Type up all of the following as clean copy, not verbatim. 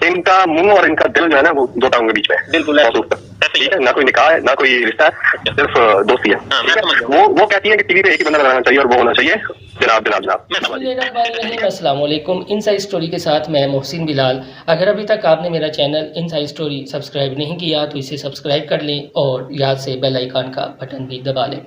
इनका मुंह और इनका दिल जो है ना वो दो टांगों के बीच में है। बिल्कुल ठीक है, ना कोई निकाह है ना कोई रिश्ता है, सिर्फ दोस्ती है। ठीक है, वो कहती है कि टीवी पे एक ही बंदा लगाना चाहिए और वो होना चाहिए जनाब जनाब जनाब। अस्सलाम वालेकुम। इनसाइड स्टोरी के साथ मैं मोहसिन बिलाल। अगर अभी तक आपने मेरा चैनल इनसाइड स्टोरी सब्सक्राइब नहीं किया तो इसे सब्सक्राइब कर लें और याद से बेल आइकन का बटन भी दबा लें।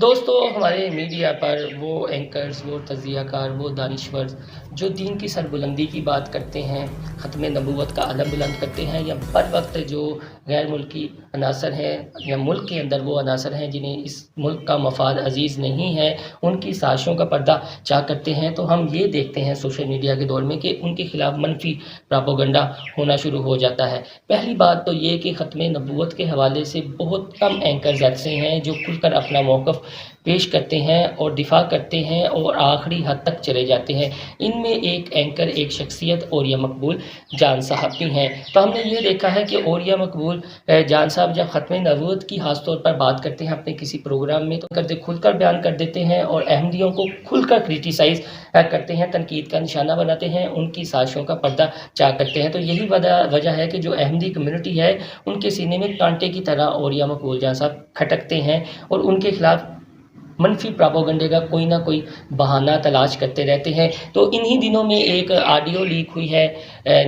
दोस्तों, हमारे मीडिया पर वो एंकर्स, वो तज़ियाकार, वो दानिश्वर जो दीन की सरबुलंदी की बात करते हैं, ख़त्म नबूवत का आलम बुलंद करते हैं, या बर वक्त जो गैर मुल्की अनासर हैं या मुल्क के अंदर वो अनासर हैं जिन्हें इस मुल्क का मफाद अजीज़ नहीं है, उनकी साजिशों का पर्दा चाक करते हैं, तो हम ये देखते हैं सोशल मीडिया के दौर में कि उनके ख़िलाफ़ मनफी प्रोपेगेंडा होना शुरू हो जाता है। पहली बात तो ये कि ख़त्म नबूवत के हवाले से बहुत कम एंकर्स ऐसे हैं जो खुलकर अपना मौक़िफ़ पेश करते हैं और दिफा करते हैं और आखिरी हद तक चले जाते हैं। इनमें एक एंकर, एक शख्सियत ओरिया मकबूल जान साहब भी हैं। तो हमने ये देखा है कि ओरिया मकबूल जान साहब जब ख़त्म नबूवत की ख़ास तौर पर बात करते हैं अपने किसी प्रोग्राम में, तो खुलकर बयान कर देते हैं और अहमदियों को खुलकर क्रिटिसाइज़ करते हैं, तनकीद का निशाना बनाते हैं, उनकी साजिशों का पर्दा चाक करते हैं। तो यही वजह है कि जो अहमदी कम्युनिटी है उनके सीने में कांटे की तरह ओरिया मकबूल जान साहब खटकते हैं और उनके ख़िलाफ़ मनफी प्रोपेगेंडे का कोई ना कोई बहाना तलाश करते रहते हैं। तो इन्हीं दिनों में एक ऑडियो लीक हुई है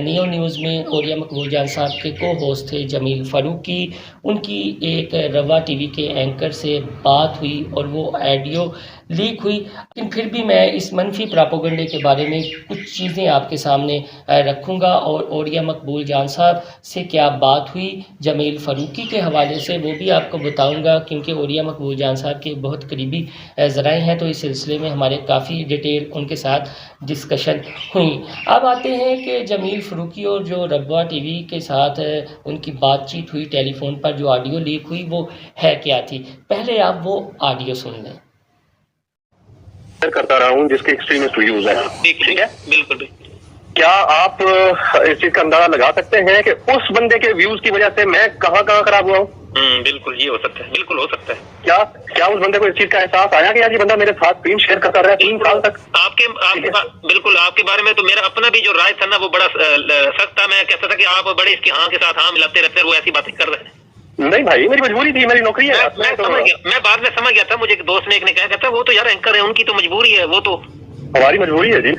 नियो न्यूज़ में। ओरिया मकबूल जान साहब के को होस्ट थे जमील फ़ारूकी, उनकी एक रवा टीवी के एंकर से बात हुई और वो ऑडियो लीक हुई। लेकिन फिर भी मैं इस मनफी प्रोपेगेंडे के बारे में कुछ चीज़ें आपके सामने रखूँगा और ओरिया मकबूल जान साहब से क्या बात हुई जमील फ़ारूकी के हवाले से वो भी आपको बताऊँगा, क्योंकि ओरिया मकबूल जान साहब के बहुत करीबी ज़राए हैं, तो इस सिलसिले में हमारे काफ़ी डिटेल उनके साथ डिस्कशन हुई। अब आते हैं कि जमील फ़ारूकी और जो रवा टीवी के साथ उनकी बातचीत हुई टेलीफोन पर, जो ऑडियो लीक हुई वो है क्या थी। पहले आप वो ऑडियो सुन लें। करता रहा हूँ जिसके एक्सट्रीमिस्ट व्यूज है। ठीक है, बिल्कुल। क्या आप इस चीज का अंदाजा लगा सकते हैं कि उस बंदे के व्यूज की वजह से मैं कहाँ खराब हुआ हूँ? बिल्कुल, ये हो सकता है, बिल्कुल हो सकता है। क्या उस बंदे को इस चीज का एहसास आया कि यार ये बंदा मेरे साथ स्क्रीन शेयर करता रहा 3 साल तक? बिल्कुल आपके बारे में तो मेरा अपना भी जो राय था ना वो बड़ा सख्त था। मैं कहता था कि आप बड़े इसके हाँ के साथ हाँ मिलाते रहते हैं, वो ऐसी बातें कर रहे हैं। नहीं भाई, मेरी मजबूरी थी, मेरी नौकरी है। मैं बाद में समझ गया था। मुझे एक दोस्त ने एक ने कहा कहता वो तो यार एंकर है, उनकी तो मजबूरी है, वो तो हमारी मजबूरी है जी।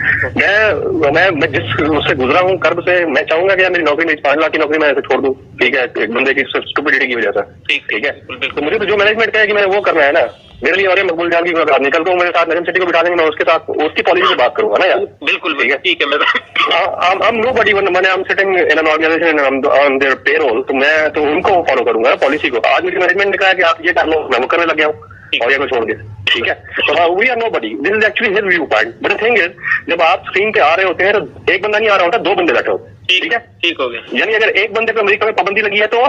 मैं जिस उससे गुजरा हूँ कर्ब से, मैं चाहूंगा कि यार मेरी नौकरी, 5 लाख की नौकरी मैं ऐसे छोड़ दूं। ठीक है, एक बंदे की स्टुपिडिटी की वजह से। ठीक है, तो मुझे तो जो मैनेजमेंट कहे कि मैंने वो करना है ना, मेरे लिए और मकबूल जान की निकल दूं, मेरे साथ नजम सिटी को बिठा देंगे, मैं उसके साथ उसकी पॉलिसी से बात करूंगा ना यार। बिल्कुल ठीक है। I'm nobody, मैंने I'm sitting in an organization on their payroll, तो मैं तो उनको फॉलो करूंगा पॉलिसी को। आज मेरी मैनेजमेंट ने कहा कि आप ये कर लो, मैं वो करने लग गया हूँ और ये को छोड़ के। ठीक है, तो we are nobody, this is actually his view point. But the thing is, जब आप स्क्रीन पे आ रहे होते हैं तो एक बंदा नहीं आ रहा होता, 2 बंदे बैठे होते हैं। ठीक है, ठीक हो गया। यानी अगर एक बंदे पे अमेरिका में पाबंदी लगी है तो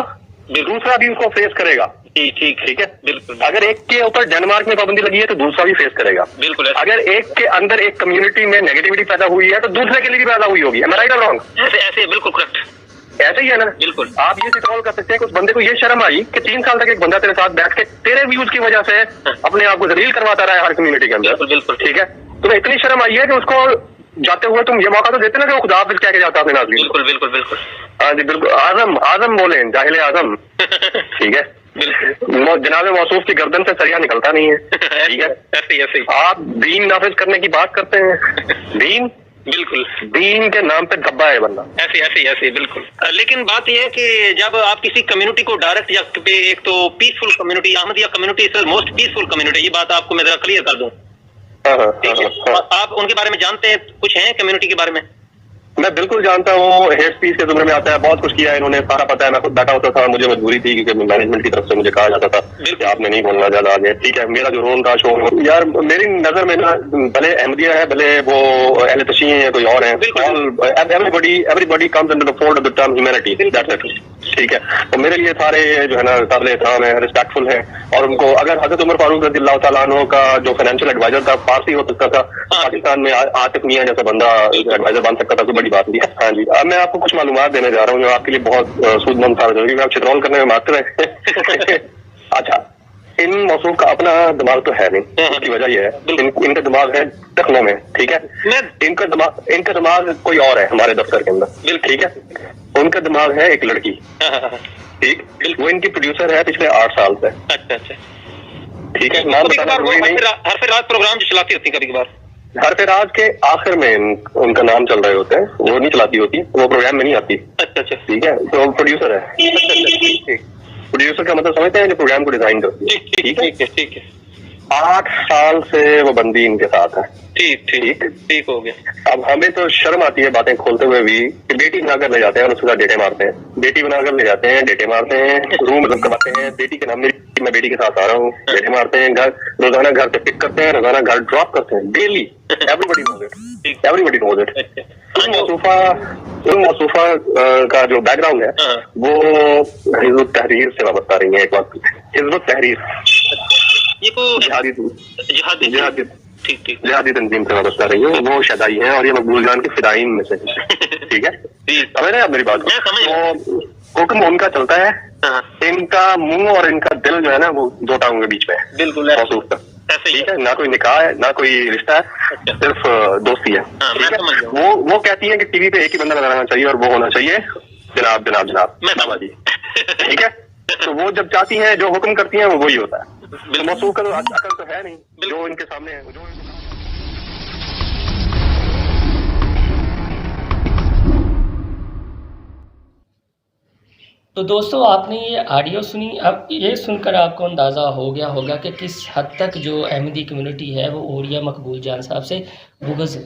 दूसरा भी उसको फेस करेगा। ठीक है, बिल्कुल। अगर एक के ऊपर डेनमार्क में पाबंदी लगी है तो दूसरा भी फेस करेगा। बिल्कुल। अगर एक के अंदर एक कम्युनिटी में नेगेटिविटी पैदा हुई है तो दूसरे के लिए भी पैदा हुई होगी। एम आई राइट और रॉन्ग? ऐसे बिल्कुल करेक्ट, ऐसे ही है ना। बिल्कुल। आप ये सिक्रोल कर सकते हैं कि उस बंदे को ये शर्म आई कि 3 साल तक एक बंदा तेरे साथ बैठ के तेरे व्यूज की वजह से अपने आप को जलील करवाता रहा है हर कम्युनिटी के अंदर। बिल्कुल। ठीक है, तुम्हें इतनी शर्म आई है कि उसको जाते हुए तुम ये मौका तो देते ना कि वो खुदा हाफिज़ कह के जाता अपने नाज़रीन। बिल्कुल। हाँ जी, बिल्कुल। आजम बोले, जाहिल आजम। ठीक है, जनाब मौसूफ की गर्दन से सरिया निकलता नहीं है। ठीक है, ऐसे आप दीन नाफिज करने की बात करते हैं। दीन के नाम पे धब्बा है बंदा। ऐसे बिल्कुल। लेकिन बात यह है कि जब आप किसी कम्युनिटी को डायरेक्ट, या एक तो peaceful community, Ahmadiyya community is most peaceful community, ये बात आपको मैं जरा क्लियर कर दूं। आप उनके बारे में जानते हैं, कुछ हैं कम्युनिटी के बारे में? मैं बिल्कुल जानता हूँ, हेड स्पीच के जुमरे में आता है, बहुत कुछ किया है इन्होंने, सारा पता है। मैं खुद बैठा होता था, मुझे मजबूरी थी क्योंकि मैनेजमेंट की तरफ से मुझे कहा जाता था कि आपने नहीं बोलना ज्यादा आगे। ठीक है, मेरा जो रोल था शो यार, मेरी नजर में ना, भले अहमदिया है, भले वो अहले तशी है या कोई और है, everybody comes under the fold of the term humanity, that's it. ठीक है, तो मेरे लिए सारे जो है ना काबिल एहतराम है, रिस्पेक्टफुल है। और उनको अगर हज़रत उमर फारूक रज़ियल्लाहु तआला अन्हु का जो फाइनेंशियल एडवाइजर था फारसी हो सकता था, पाकिस्तान में आतिफ मियां जैसा बंदा एडवाइजर बन सकता था, कोई बड़ी बात नहीं है। हाँ जी, अब मैं आपको कुछ मालूमात देने जा रहा हूँ जो आपके लिए बहुत सूदमंद साबित होगी। आप चित्रौल करने में मास्टर हैं। अच्छा, इन मौसूफ का अपना दिमाग तो है नहीं, उसकी वजह यह है इनका दिमाग है लखनऊ में, ठीक है। इनका दिमाग कोई और है हमारे दफ्तर के अंदर, ठीक है। उनका दिमाग है एक लड़की, ठीक, वो इनकी प्रोड्यूसर है पिछले 8 साल से। अच्छा अच्छा, ठीक है। नाम बताना जरूरी नहीं। हर फिर रात प्रोग्राम जो चलाती होती कभी कभार, हर फिर रात के आखिर में उनका नाम चल रहे होते हैं, वो नहीं चलाती होती, वो प्रोग्राम में नहीं आती। अच्छा अच्छा, ठीक है। तो प्रोड्यूसर है। प्रोड्यूसर का मतलब समझते हैं, जो प्रोग्राम को डिजाइन करती है। ठीक है ठीक है। 8 साल से वो बंदी इनके साथ है। ठीक हो गया। अब हमें तो शर्म आती है बातें खोलते हुए भी कि बेटी बनाकर ले जाते हैं और उसके साथ डेटे मारते हैं, बेटी बनाकर ले जाते हैं, डेटे मारते हैं, रूम करवाते हैं, बेटी के नाम में मैं बेटी के साथ आ रहा हूँ, डेटे मारते हैं, घर रोजाना घर पे पिक करते हैं, रोजाना घर ड्रॉप करते हैं, डेली। Everybody knows it. उन मौसूफा का जो बैकग्राउंड है वो हिज़्ब तहरीर से वाबस्ता रही है। एक बात, हिज़्ब तहरीर जिहादी तंजीम से वाबस्ता रही है, वो शदाई है और ये मकबूल जान के फिदाइन में से, ठीक है। समझ रहे हैं आप मेरी बात? तो हुक्म उनका चलता है, इनका मुंह और इनका दिल जो है ना वो 2 टांगों के बीच में है, बिल्कुल मौसूफ का, ठीक है। ना कोई निकाह है, ना कोई रिश्ता है, सिर्फ दोस्ती है, ठीक है। वो कहती है कि टीवी पे एक ही बंदा नजर आना चाहिए और वो होना चाहिए जनाब जनाब जनाब मैं जी, ठीक है। तो वो जब चाहती हैं, जो हुक्म करती हैं, वो वही होता है। मौसूफ का तो अकल तो है नहीं, जो इनके सामने है, जो तो दोस्तों आपने ये ऑडियो सुनी, अब ये सुनकर आपको अंदाज़ा हो गया होगा कि किस हद तक जो अहमदी कम्युनिटी है वो ओरिया मकबूल जान साहब से बुग़्ज़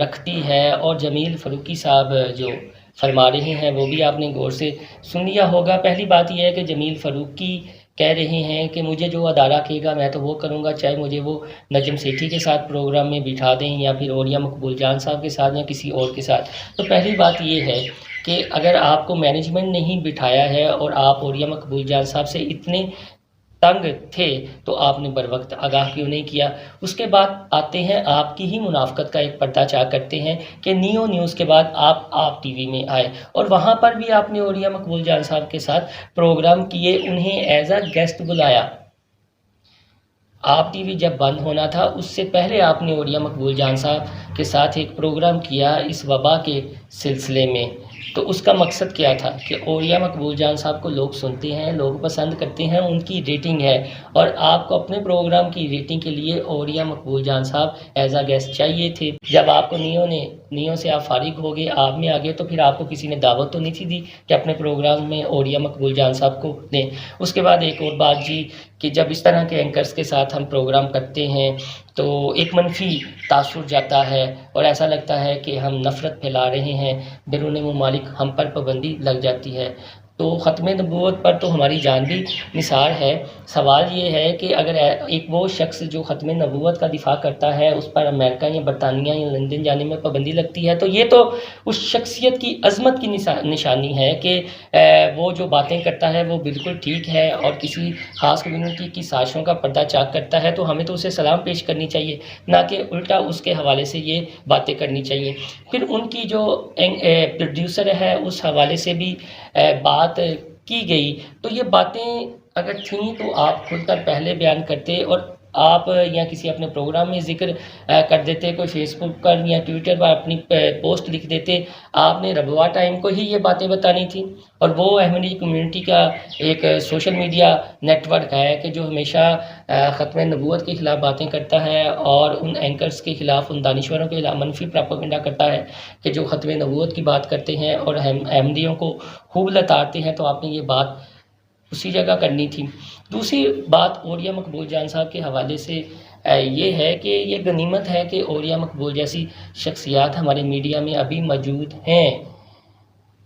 रखती है। और जमील फ़ारूकी साहब जो फरमा रहे हैं वो भी आपने गौर से सुन लिया होगा। पहली बात यह है कि जमील फ़ारूकी कह रहे हैं कि मुझे जो अदारा कहेगा मैं तो वो करूँगा, चाहे मुझे वो नजम सेठी के साथ प्रोग्राम में बिठा दें या फिर ओरिया मकबूल जान साहब के साथ या किसी और के साथ। तो पहली बात ये है कि अगर आपको मैनेजमेंट ने ही बिठाया है और आप ओरिया मकबूल जान साहब से इतने तंग थे तो आपने बर वक्त आगाह क्यों नहीं किया। उसके बाद आते हैं आपकी ही मुनाफ़कत का एक पर्दाचार करते हैं कि नियो न्यूज़ के बाद आप टीवी में आए और वहाँ पर भी आपने ओरिया मकबूल जान साहब के साथ प्रोग्राम किए, उन्हें एज अ गेस्ट बुलाया। आप टीवी जब बंद होना था उससे पहले आपने ओरिया मकबूल जान साहब के साथ एक प्रोग्राम किया इस वबा के सिलसिले में। तो उसका मकसद क्या था कि ओरिया मकबूल जान साहब को लोग सुनते हैं, लोग पसंद करते हैं, उनकी रेटिंग है और आपको अपने प्रोग्राम की रेटिंग के लिए ओरिया मकबूल जान साहब एज अ गेस्ट चाहिए थे। जब आपको नियो से आप फारिग हो गए, आप में आ गए, तो फिर आपको किसी ने दावत तो नहीं थी दी कि अपने प्रोग्राम में ओरिया मकबूल जान साहब को दें। उसके बाद एक और बात जी कि जब इस तरह के एंकर्स के साथ हम प्रोग्राम करते हैं तो एक मनफी तासुर जाता है और ऐसा लगता है कि हम नफ़रत फैला रहे हैं, बैरून मुमालिक हम पर पाबंदी लग जाती है। तो ख़त्म नबूवत पर तो हमारी जान भी निसार है। सवाल ये है कि अगर एक वो शख्स जो ख़त्म नबूवत का दिफा करता है उस पर अमेरिका या बरतानिया या लंदन जाने में पाबंदी लगती है, तो ये तो उस शख्सियत की अज़मत की निशानी है कि वो जो बातें करता है वो बिल्कुल ठीक है और किसी ख़ास कम्युनिटी की साजिशों का पर्दाचार करता है तो हमें तो उसे सलाम पेश करनी चाहिए, ना कि उल्टा उसके हवाले से ये बातें करनी चाहिए। फिर उनकी जो प्रोड्यूसर है उस हवाले से भी बात की गई, तो ये बातें अगर थीं तो आप खुलकर पहले बयान करते और आप या किसी अपने प्रोग्राम में ज़िक्र कर देते, कोई फेसबुक पर या ट्विटर पर अपनी पोस्ट लिख देते। आपने रबवा टाइम को ही ये बातें बतानी थी और वो अहमदी कम्युनिटी का एक सोशल मीडिया नेटवर्क है कि जो हमेशा ख़त्म नबूवत के ख़िलाफ़ बातें करता है और उन एंकर्स के ख़िलाफ़, उन दानिश्वरों के खिलाफ मनफी प्रोपेगेंडा करता है कि जो ख़त्म नबूवत की बात करते हैं और अहमदियों को खूब लताड़ते हैं। तो आपने ये बात उसी जगह करनी थी। दूसरी बात ओरिया मकबूल जान साहब के हवाले से ये है कि ये गनीमत है कि ओरिया मकबूल जैसी शख्सियात हमारे मीडिया में अभी मौजूद हैं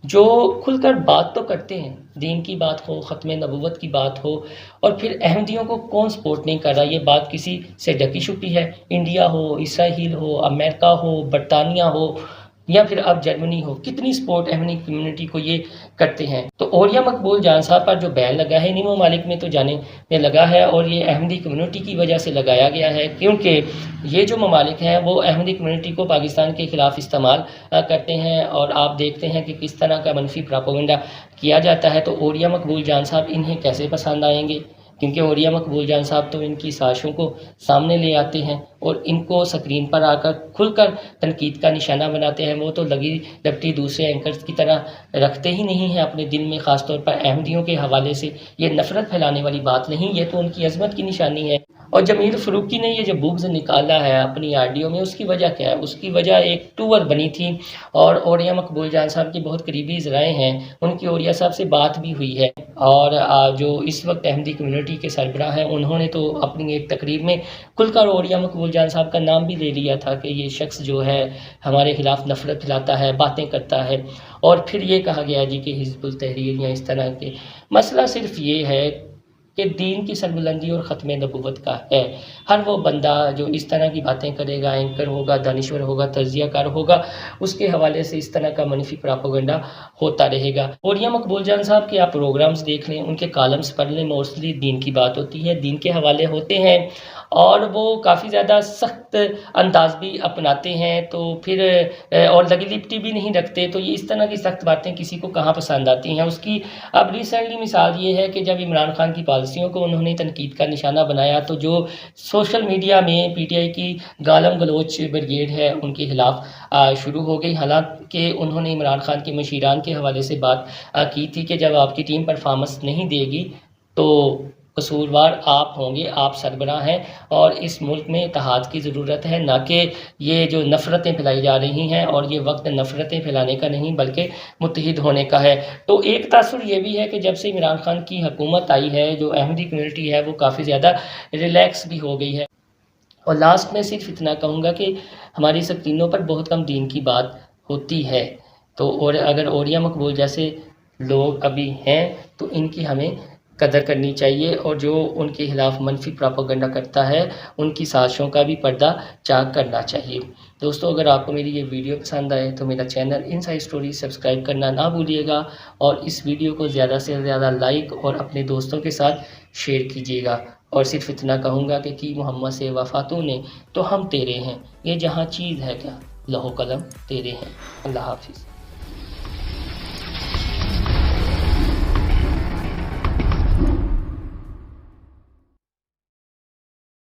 जो खुलकर बात तो करते हैं, दीन की बात हो, ख़त्म नबूवत की बात हो, और फिर अहमदियों को कौन सपोर्ट नहीं कर रहा। ये बात किसी से ढकी छुपी है, इंडिया हो, इसराइल हो, अमेरिका हो, बरतानिया हो या फिर अब जर्मनी हो, कितनी सपोर्ट अहमदी कम्युनिटी को ये करते हैं। तो ओरिया मकबूल जान साहब पर जो बैन लगा है इन्हीं ममालिक में तो जाने में लगा है और ये अहमदी कम्युनिटी की वजह से लगाया गया है क्योंकि ये जो ममालिक हैं वो अहमदी कम्युनिटी को पाकिस्तान के ख़िलाफ़ इस्तेमाल करते हैं और आप देखते हैं कि किस तरह का मनफी प्रोपेगेंडा किया जाता है। तो ओरिया मकबूल जान साहब इन्हें कैसे पसंद आएंगे, क्योंकि औरिया मकबूल जान साहब तो इनकी साजिशों को सामने ले आते हैं और इनको स्क्रीन पर आकर खुलकर तनकीद का निशाना बनाते हैं। वो तो लगी लपटी दूसरे एंकर्स की तरह रखते ही नहीं हैं अपने दिल में, ख़ासतौर पर अहमदियों के हवाले से। ये नफ़रत फैलाने वाली बात नहीं, ये तो उनकी अज़मत की निशानी है। और जमील फ़रूकी ने ये जो बुग्ज़ निकाला है अपनी ऑडियो में, उसकी वजह क्या है? उसकी वजह एक टूर बनी थी और औरिया मकबूल जान साहब की बहुत करीबी ज़राए हैं, उनकी औरिया साहब से बात भी हुई है। और जो इस वक्त अहमदी कम्युनिटी के सरबराह हैं, उन्होंने तो अपनी एक तकरीब में खुलकर औरिया मकबूल जान साहब का नाम भी ले लिया था कि ये शख्स जो है हमारे ख़िलाफ़ नफ़रत फैलाता है, बातें करता है। और फिर ये कहा गया जी कि हिज़्बुल तहरीर या इस तरह के। मसला सिर्फ़ ये है कि दीन की सरबुलंदी और ख़त्म नबूवत का है। हर वो बंदा जो इस तरह की बातें करेगा, एंकर होगा, दानिश्वर होगा, तज़कियाकार होगा, उसके हवाले से इस तरह का मनफी प्रोपेगेंडा होता रहेगा। औरिया मकबूल जान साहब के आप प्रोग्राम्स देख लें, उनके कॉलम्स पढ़ लें, मोस्टली दीन की बात होती है, दीन के हवाले होते हैं और वो काफ़ी ज़्यादा सख्त अंदाज भी अपनाते हैं। तो फिर और लगी लिपटी भी नहीं रखते। तो ये इस तरह की सख्त बातें किसी को कहाँ पसंद आती हैं। उसकी अब रिसेंटली मिसाल ये है कि जब इमरान खान की पॉलिसियों को उन्होंने तनकीद का निशाना बनाया, तो जो सोशल मीडिया में पीटीआई की गालम गलोच ब्रिगेड है उनके खिलाफ शुरू हो गई। हालांकि उन्होंने इमरान खान के मशीरान के हवाले से बात की थी कि जब आपकी टीम परफॉर्मेंस नहीं देगी तो कसूरवार आप होंगे, आप सरबराह हैं और इस मुल्क में इत्तेहाद की ज़रूरत है, ना कि ये जो नफ़रतें फैलाई जा रही हैं। और ये वक्त नफ़रतें फैलाने का नहीं बल्कि मुत्तहिद होने का है। तो एक तासुर ये भी है कि जब से इमरान खान की हुकूमत आई है, जो अहमदी कम्युनिटी है वो काफ़ी ज़्यादा रिलैक्स भी हो गई है। और लास्ट में सिर्फ इतना कहूँगा कि हमारी स्क्रीनों पर बहुत कम दीन की बात होती है। तो और अगर औरिया मकबूल जैसे लोग अभी हैं तो इनकी हमें कदर करनी चाहिए और जो उनके खिलाफ़ मनफी प्रोपेगेंडा करता है उनकी साजिशों का भी पर्दा चाक करना चाहिए। दोस्तों, अगर आपको मेरी ये वीडियो पसंद आए तो मेरा चैनल इनसाइड स्टोरी सब्सक्राइब करना ना भूलिएगा और इस वीडियो को ज़्यादा से ज़्यादा लाइक और अपने दोस्तों के साथ शेयर कीजिएगा। और सिर्फ इतना कहूँगा कि मोहम्मद से वफ़ा ने तो हम तेरे हैं, ये जहाँ चीज़ है क्या लहो कलम तेरे हैं। अल्लाह हाफिज़।